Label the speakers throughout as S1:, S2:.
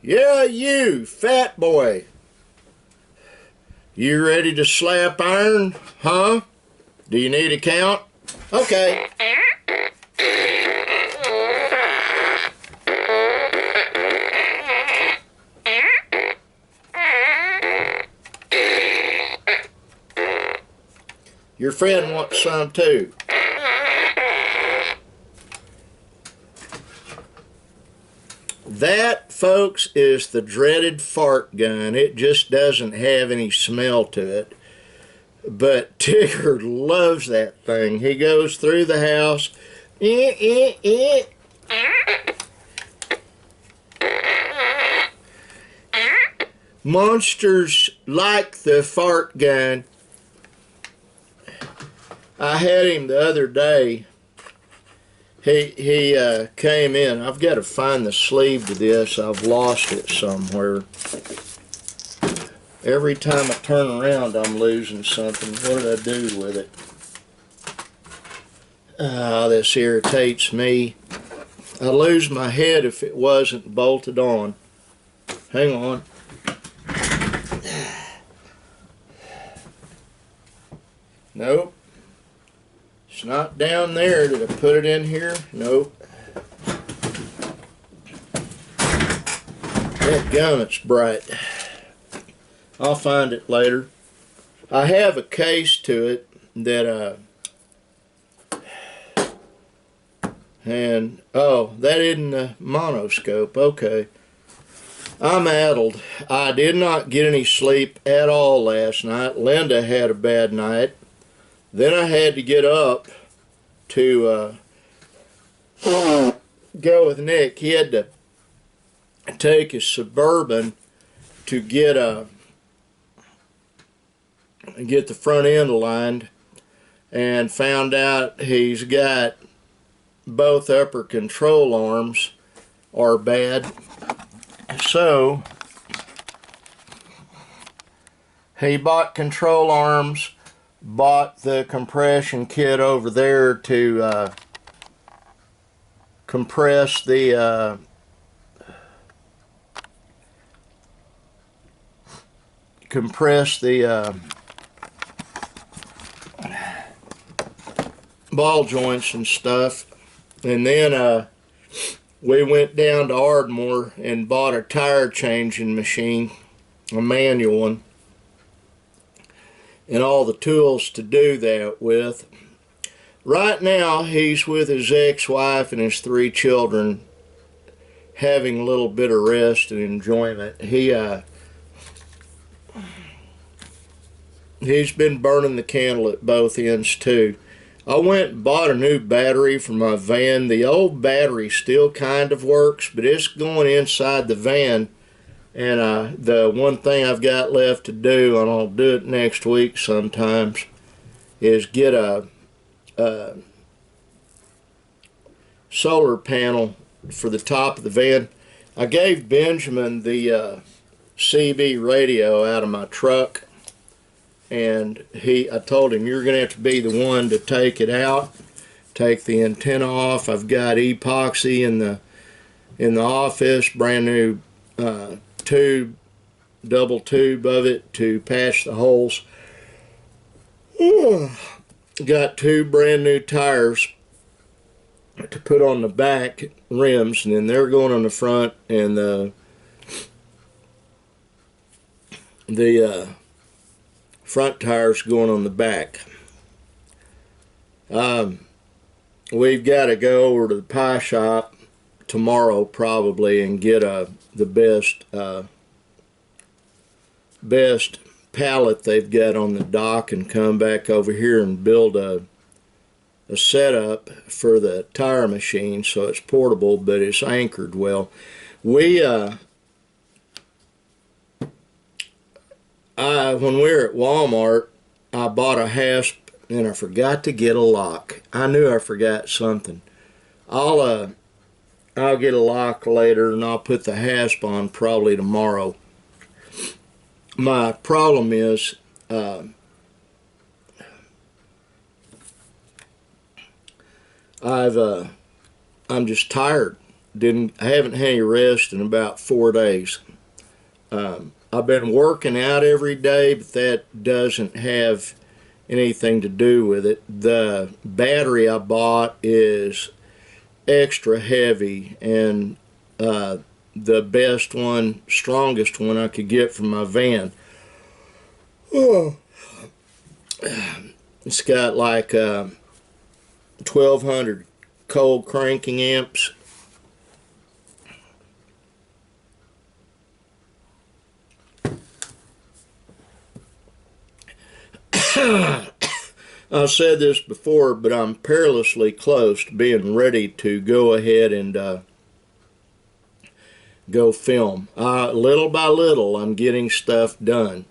S1: Yeah, you, fat boy. You ready to slap iron, huh? Do you need a count? Okay. Your friend wants some too. That, folks, is the dreaded fart gun. It just doesn't have any smell to it. But Tigger loves that thing. He goes through the house. Monsters like the fart gun. I had him the other day. He came in. I've got to find the sleeve to this. I've lost it somewhere. Every time I turn around, I'm losing something. What did I do with it? This irritates me. I'd lose my head if it wasn't bolted on. Hang on. Nope. It's not down there. Did I put it in here? Nope. That gum, it's bright. I'll find it later. I have a case to it that and oh, that isn't a monoscope. Okay. I'm addled. I did not get any sleep at all last night. Linda had a bad night. Then I had to get up to go with Nick. He had to take his Suburban to get the front end aligned, and found out he's got both upper control arms are bad. So he bought control arms, bought the compression kit over there to compress the ball joints and stuff. And then we went down to Ardmore and bought a tire changing machine, a manual one, and all the tools to do that with. Right now he's with his ex-wife and his 3 children, having a little bit of rest and enjoyment. He's been burning the candle at both ends too. I went and bought a new battery for my van. The old battery still kind of works, but it's going inside the van. And the one thing I've got left to do, and I'll do it next week sometimes, is get a solar panel for the top of the van. I gave Benjamin the CB radio out of my truck, and I told him, you're going to have to be the one to take it out, take the antenna off. I've got epoxy in the office, brand new double tube of it to patch the holes. Got 2 brand new tires to put on the back rims, and then they're going on the front, and the front tires going on the back. We've got to go over to the pie shop tomorrow probably and get the best pallet they've got on the dock, and come back over here and build a setup for the tire machine so it's portable, but it's anchored well. When we were at Walmart, I bought a hasp and I forgot to get a lock. I knew I forgot something. I'll get a lock later, and I'll put the hasp on probably tomorrow. My problem is I'm just tired I haven't had any rest in about 4 days. I've been working out every day, but that doesn't have anything to do with it. The battery I bought is extra heavy, and the best one, strongest one I could get from my van. Oh. It's got like 1200 cold cranking amps. I've said this before, but I'm perilously close to being ready to go ahead and go film. Little by little, I'm getting stuff done.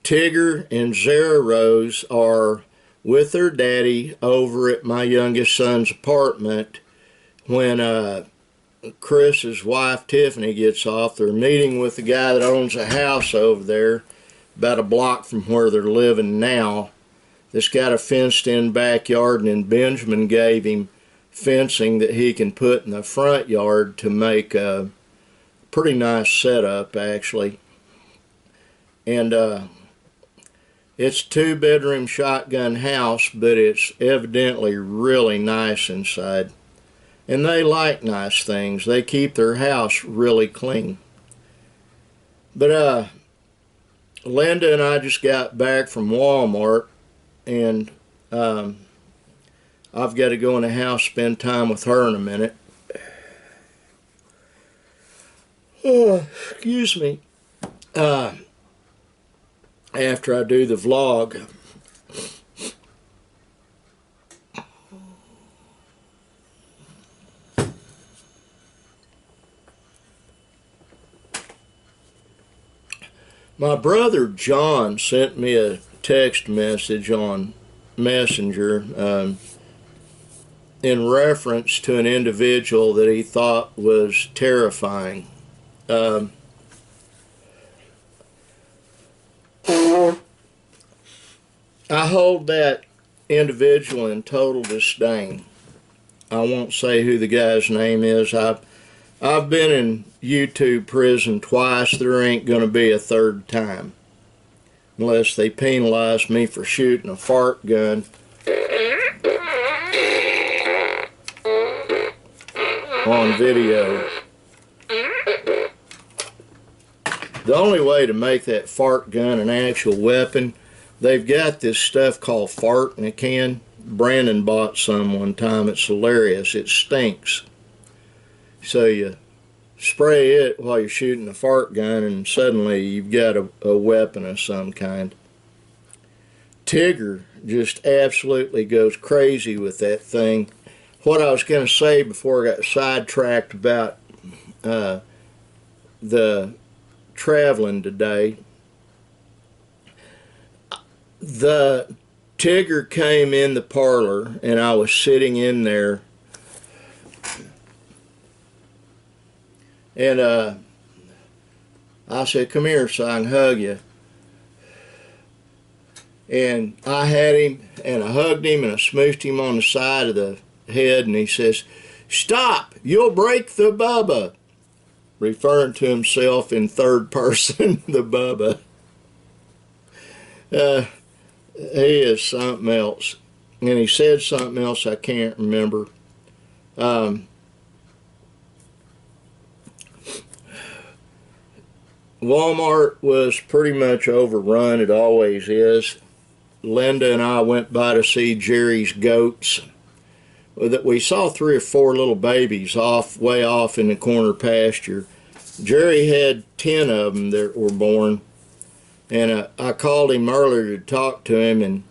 S1: Tigger and Zara Rose are with their daddy over at my youngest son's apartment when Chris's wife Tiffany gets off. They're meeting with the guy that owns a house over there about a block from where they're living now. That's got a fenced-in backyard, and then Benjamin gave him fencing that he can put in the front yard to make a pretty nice setup, actually. And it's a 2-bedroom shotgun house, but it's evidently really nice inside. And they like nice things. They keep their house really clean. But Linda and I just got back from Walmart, and I've got to go in the house, spend time with her in a minute. Oh, excuse me. After I do the vlog. My brother John sent me a text message on Messenger in reference to an individual that he thought was terrifying. I hold that individual in total disdain. I won't say who the guy's name is. I've been in YouTube prison twice. There ain't going to be a third time. Unless they penalize me for shooting a fart gun on video. The only way to make that fart gun an actual weapon, they've got this stuff called fart in a can. Brandon bought some one time. It's hilarious. It stinks. So you spray it while you're shooting a fart gun, and suddenly you've got a weapon of some kind. Tigger just absolutely goes crazy with that thing. What I was going to say before I got sidetracked about the traveling today, the Tigger came in the parlor, and I was sitting in there, and I said, "Come here so I can hug you." And I had him, and I hugged him, and I smooshed him on the side of the head, and he says, "Stop, you'll break the Bubba," referring to himself in third person, the Bubba. He is something else. And he said something else I can't remember. Walmart was pretty much overrun. It always is. Linda and I went by to see Jerry's goats. We saw 3 or 4 little babies way off in the corner pasture. Jerry had 10 of them that were born. And I called him earlier to talk to him, and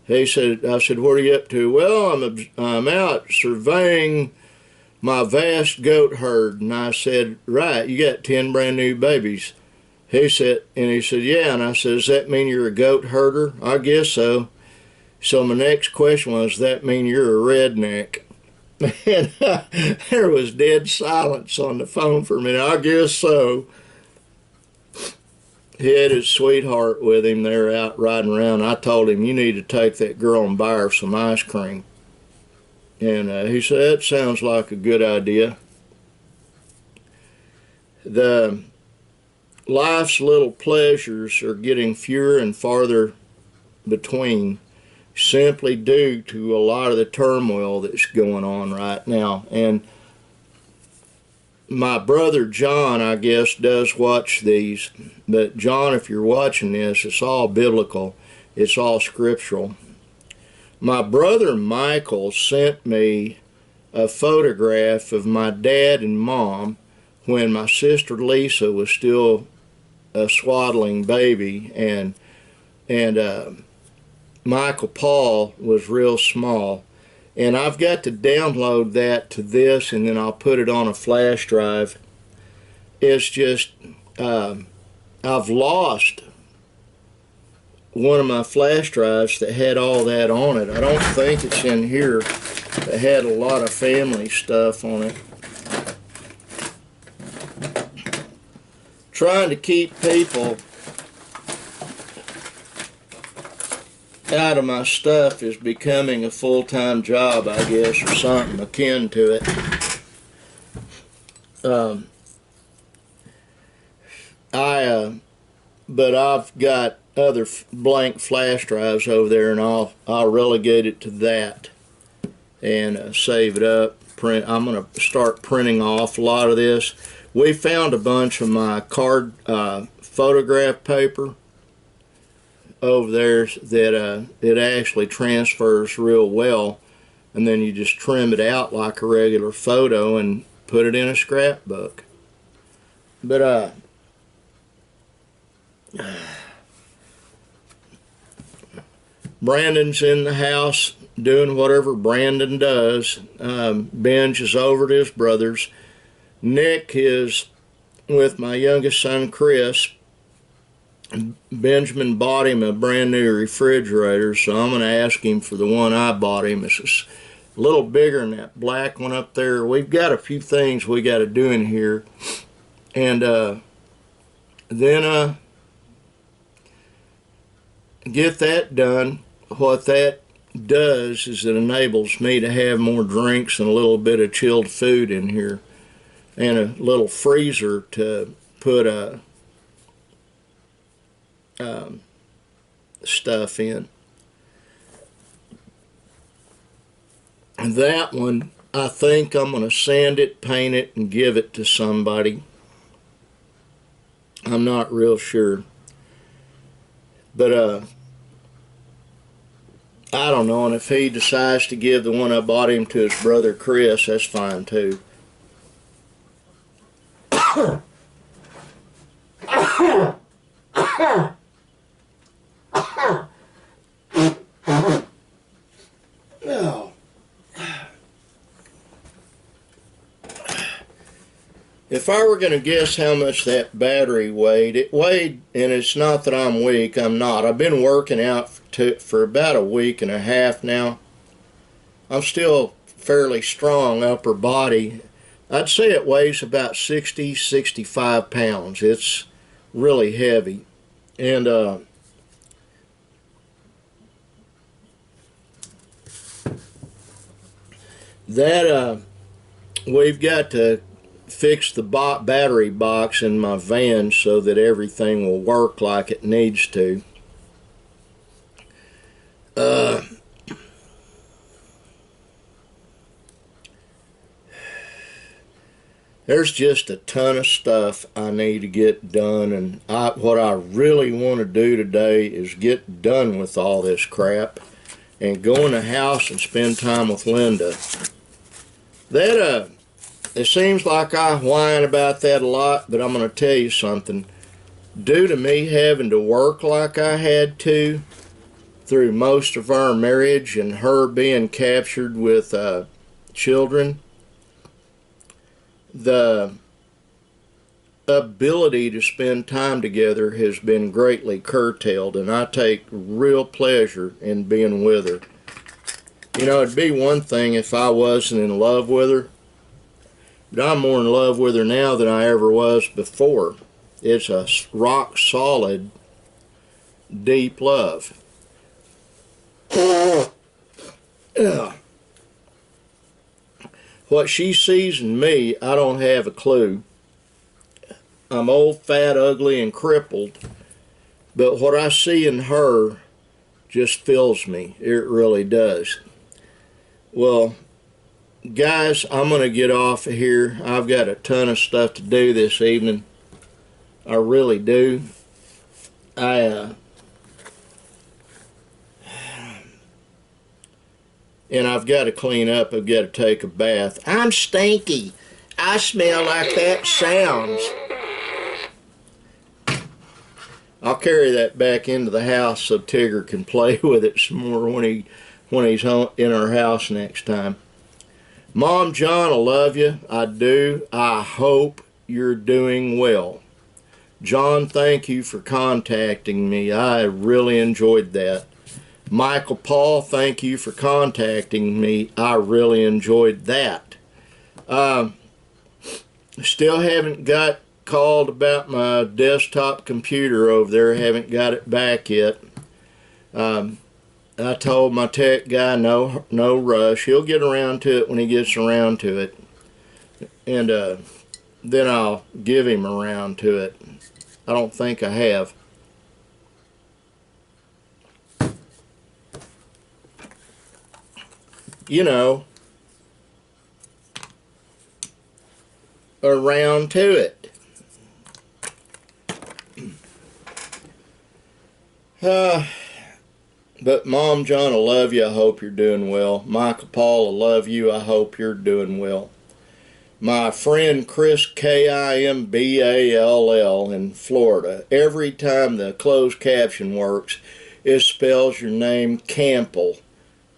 S1: I said, "What are you up to?" "Well, I'm out surveying my vast goat herd." And I said, "Right, you got 10 brand new babies." He said, "Yeah." And I said, "Does that mean you're a goat herder?" "I guess so." So my next question was, "Does that mean you're a redneck?" And there was dead silence on the phone for a minute. "I guess so." he had his sweetheart with him. They were out riding around. I told him, you need to take that girl and buy her some ice cream. And he said, that sounds like a good idea. The life's little pleasures are getting fewer and farther between, simply due to a lot of the turmoil that's going on right now. And my brother John, I guess, does watch these. But John, if you're watching this, it's all biblical. It's all scriptural. My brother Michael sent me a photograph of my dad and mom when my sister Lisa was still a swaddling baby, and Michael Paul was real small. And I've got to download that to this, and then I'll put it on a flash drive. It's just, I've lost one of my flash drives that had all that on it. I don't think it's in here. It had a lot of family stuff on it. Trying to keep people out of my stuff is becoming a full-time job, I guess, or something akin to it. But I've got other blank flash drives over there, and I'll relegate it to that and save it up. I'm going to start printing off a lot of this. We found a bunch of my card photograph paper over there that it actually transfers real well, and then you just trim it out like a regular photo and put it in a scrapbook. But Brandon's in the house doing whatever Brandon does. Benj is over at his brother's. Nick is with my youngest son Chris. Benjamin bought him a brand new refrigerator, so I'm going to ask him for the one I bought him. It's a little bigger than that black one up there. We've got a few things we got to do in here, and then get that done. What that does is it enables me to have more drinks and a little bit of chilled food in here, and a little freezer to put stuff in. And that one, I think I'm going to sand it, paint it, and give it to somebody. I'm not real sure. But I don't know, and if he decides to give the one I bought him to his brother Chris, that's fine too. If I were going to guess how much that battery weighed, it weighed, and it's not that I'm weak, I'm not. I've been working out for about a week and a half now. I'm still fairly strong upper body. I'd say it weighs about 60, 65 pounds. It's really heavy. And we've got to fix the battery box in my van so that everything will work like it needs to. There's just a ton of stuff I need to get done, and what I really want to do today is get done with all this crap and go in the house and spend time with Linda. It seems like I whine about that a lot, but I'm going to tell you something. Due to me having to work like I had to through most of our marriage and her being captured with children, the ability to spend time together has been greatly curtailed, and I take real pleasure in being with her. You know, it'd be one thing if I wasn't in love with her, but I'm more in love with her now than I ever was before. It's a rock solid, deep love. Yeah. What she sees in me, I don't have a clue. I'm old, fat, ugly, and crippled, but what I see in her just fills me. It really does. Well, guys, I'm going to get off of here. I've got a ton of stuff to do this evening. I really do. And I've got to clean up. I've got to take a bath. I'm stinky. I smell like that sounds. I'll carry that back into the house so Tigger can play with it some more when he's home in our house next time. Mom, John, I love you. I do. I hope you're doing well. John, thank you for contacting me. I really enjoyed that. Michael Paul, thank you for contacting me. I really enjoyed that. Still haven't got called about my desktop computer over there. Haven't got it back yet. I told my tech guy no rush. He'll get around to it when he gets around to it. And then I'll give him around to it. I don't think I have. You know, around to it. But Mom, John, I love you. I hope you're doing well. Michael Paul, I love you. I hope you're doing well. My friend Chris Kimball in Florida, every time the closed caption works, it spells your name Campbell.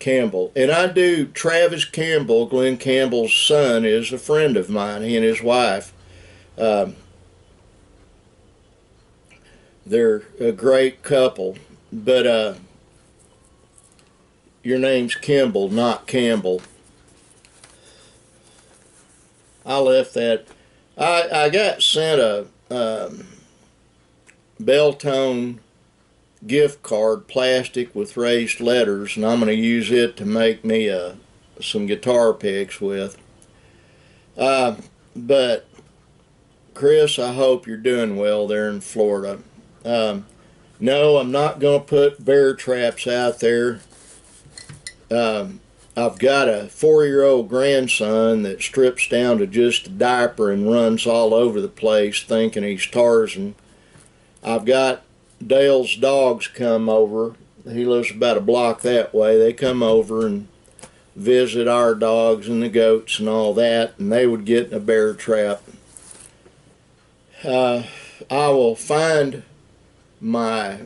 S1: And I do. Travis Campbell, Glenn Campbell's son, is a friend of mine. He and his wife. They're a great couple. But your name's Kimball, not Campbell. I left that. I got sent a Beltone gift card, plastic with raised letters, and I'm going to use it to make me some guitar picks with. But Chris, I hope you're doing well there in Florida. No, I'm not going to put bear traps out there. I've got a 4-year-old grandson that strips down to just a diaper and runs all over the place thinking he's Tarzan. I've got Dale's dogs come over. He lives about a block that way. They come over and visit our dogs and the goats and all that, and they would get in a bear trap. I will find my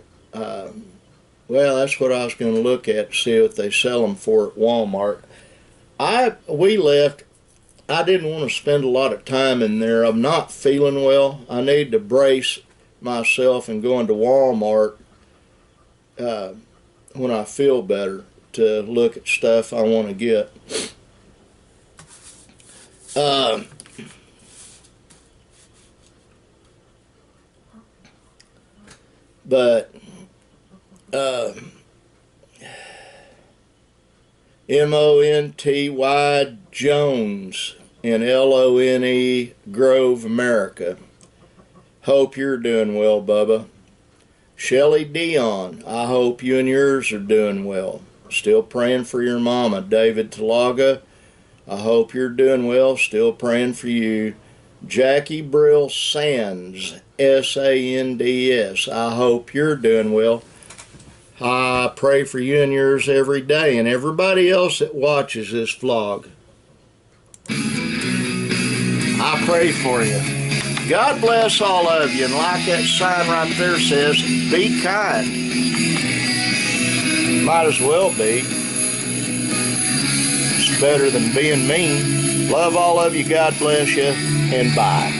S1: well, that's what I was going to look at to see if they sell them for at Walmart. We left. I didn't want to spend a lot of time in there. I'm not feeling well. I need to brace myself and go into Walmart when I feel better to look at stuff I want to get. But Monty Jones in Lone Grove, America. Hope you're doing well, Bubba. Shelly Dion, I hope you and yours are doing well. Still praying for your mama. David Talaga, I hope you're doing well. Still praying for you. Jackie Brill Sands, Sands, I hope you're doing well. I pray for you and yours every day, and everybody else that watches this vlog. I pray for you. God bless all of you, and like that sign right there says, be kind. Might as well be. It's better than being mean. Love all of you, God bless you, and bye.